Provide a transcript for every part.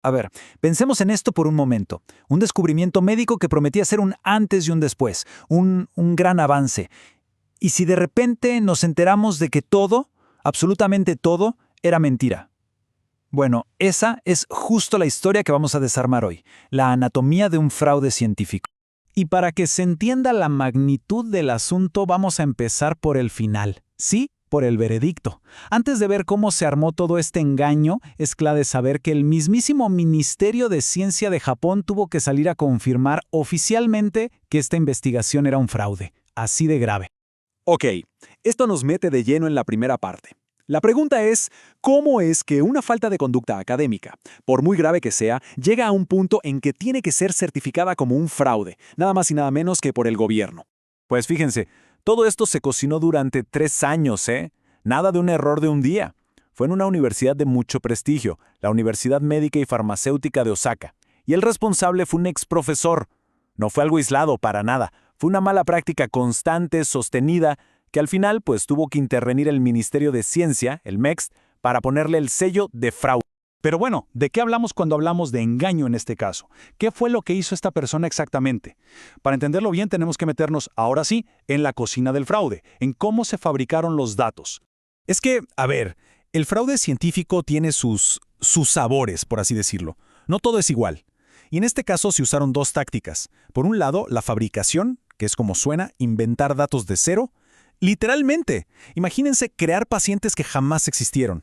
A ver, pensemos en esto por un momento. Un descubrimiento médico que prometía ser un antes y un después, un gran avance. ¿Y si de repente nos enteramos de que todo, absolutamente todo, era mentira? Bueno, esa es justo la historia que vamos a desarmar hoy, la anatomía de un fraude científico. Y para que se entienda la magnitud del asunto, vamos a empezar por el final. Sí, por el veredicto. Antes de ver cómo se armó todo este engaño, es clave saber que el mismísimo Ministerio de Ciencia de Japón tuvo que salir a confirmar oficialmente que esta investigación era un fraude. Así de grave. Ok, esto nos mete de lleno en la primera parte. La pregunta es, ¿cómo es que una falta de conducta académica, por muy grave que sea, llega a un punto en que tiene que ser certificada como un fraude, nada más y nada menos que por el gobierno? Pues fíjense, todo esto se cocinó durante 3 años, ¿eh? Nada de un error de un día. Fue en una universidad de mucho prestigio, la Universidad Médica y Farmacéutica de Osaka. Y el responsable fue un exprofesor. No fue algo aislado para nada. Fue una mala práctica constante, sostenida, que al final pues tuvo que intervenir el Ministerio de Ciencia, el MEX, para ponerle el sello de fraude. Pero bueno, ¿de qué hablamos cuando hablamos de engaño en este caso? ¿Qué fue lo que hizo esta persona exactamente? Para entenderlo bien tenemos que meternos, ahora sí, en la cocina del fraude, en cómo se fabricaron los datos. Es que, a ver, el fraude científico tiene sus sabores, por así decirlo. No todo es igual. Y en este caso se usaron 2 tácticas. Por un lado, la fabricación, que es como suena, inventar datos de cero. Literalmente. Imagínense crear pacientes que jamás existieron.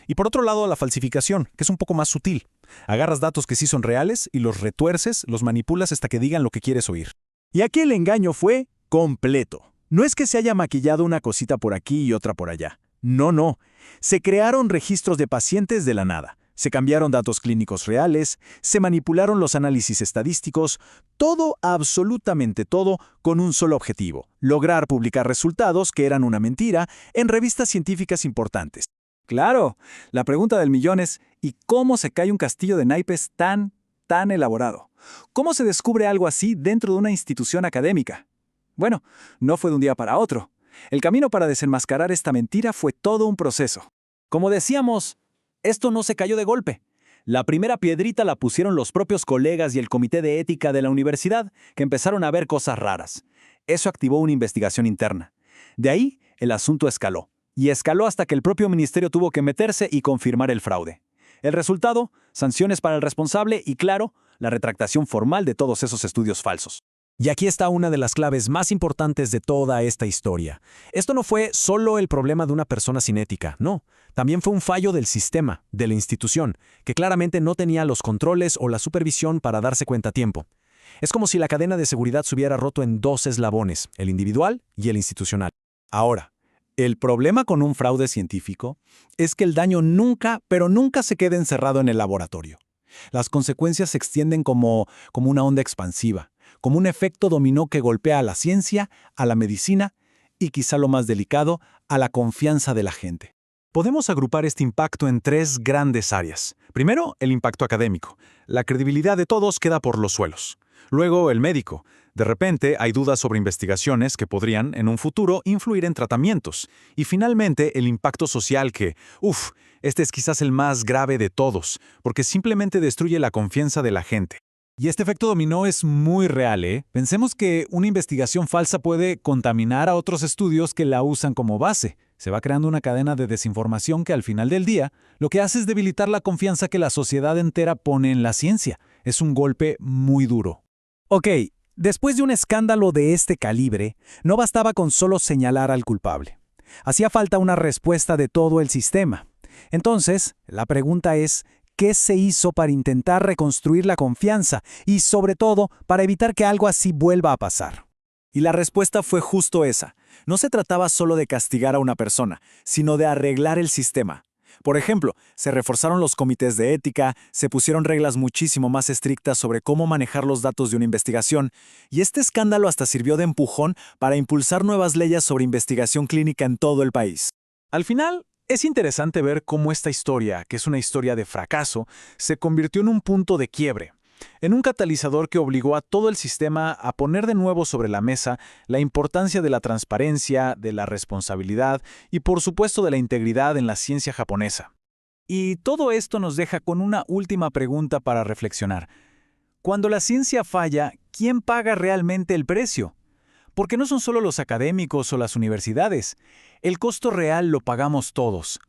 Y por otro lado, la falsificación, que es un poco más sutil. Agarras datos que sí son reales y los retuerces, los manipulas hasta que digan lo que quieres oír. Y aquí el engaño fue completo. No es que se haya maquillado una cosita por aquí y otra por allá. No. Se crearon registros de pacientes de la nada. Se cambiaron datos clínicos reales, se manipularon los análisis estadísticos, todo, absolutamente todo, con un solo objetivo: lograr publicar resultados que eran una mentira en revistas científicas importantes. Claro, la pregunta del millón es, ¿y cómo se cae un castillo de naipes tan elaborado? ¿Cómo se descubre algo así dentro de una institución académica? Bueno, no fue de un día para otro. El camino para desenmascarar esta mentira fue todo un proceso. Como decíamos, esto no se cayó de golpe. La primera piedrita la pusieron los propios colegas y el comité de ética de la universidad, que empezaron a ver cosas raras. Eso activó una investigación interna. De ahí, el asunto escaló. Y escaló hasta que el propio ministerio tuvo que meterse y confirmar el fraude. El resultado, sanciones para el responsable y, claro, la retractación formal de todos esos estudios falsos. Y aquí está una de las claves más importantes de toda esta historia. Esto no fue solo el problema de una persona sin ética, no. También fue un fallo del sistema, de la institución, que claramente no tenía los controles o la supervisión para darse cuenta a tiempo. Es como si la cadena de seguridad se hubiera roto en 2 eslabones, el individual y el institucional. Ahora, el problema con un fraude científico es que el daño nunca, pero nunca se queda encerrado en el laboratorio. Las consecuencias se extienden como una onda expansiva, como un efecto dominó que golpea a la ciencia, a la medicina y, quizá lo más delicado, a la confianza de la gente. Podemos agrupar este impacto en 3 grandes áreas. Primero, el impacto académico. La credibilidad de todos queda por los suelos. Luego, el médico. De repente, hay dudas sobre investigaciones que podrían, en un futuro, influir en tratamientos. Y finalmente, el impacto social que, este es quizás el más grave de todos, porque simplemente destruye la confianza de la gente. Y este efecto dominó es muy real, ¿eh? Pensemos que una investigación falsa puede contaminar a otros estudios que la usan como base. Se va creando una cadena de desinformación que al final del día lo que hace es debilitar la confianza que la sociedad entera pone en la ciencia. Es un golpe muy duro. Ok, después de un escándalo de este calibre, no bastaba con solo señalar al culpable. Hacía falta una respuesta de todo el sistema. Entonces, la pregunta es, ¿qué se hizo para intentar reconstruir la confianza y, sobre todo, para evitar que algo así vuelva a pasar? Y la respuesta fue justo esa. No se trataba solo de castigar a una persona, sino de arreglar el sistema. Por ejemplo, se reforzaron los comités de ética, se pusieron reglas muchísimo más estrictas sobre cómo manejar los datos de una investigación, y este escándalo hasta sirvió de empujón para impulsar nuevas leyes sobre investigación clínica en todo el país. Al final, es interesante ver cómo esta historia, que es una historia de fracaso, se convirtió en un punto de quiebre, en un catalizador que obligó a todo el sistema a poner de nuevo sobre la mesa la importancia de la transparencia, de la responsabilidad y por supuesto de la integridad en la ciencia japonesa. Y todo esto nos deja con una última pregunta para reflexionar. Cuando la ciencia falla, ¿quién paga realmente el precio? Porque no son solo los académicos o las universidades. El costo real lo pagamos todos.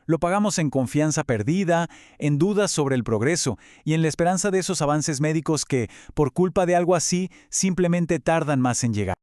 Lo pagamos en confianza perdida, en dudas sobre el progreso y en la esperanza de esos avances médicos que, por culpa de algo así, simplemente tardan más en llegar.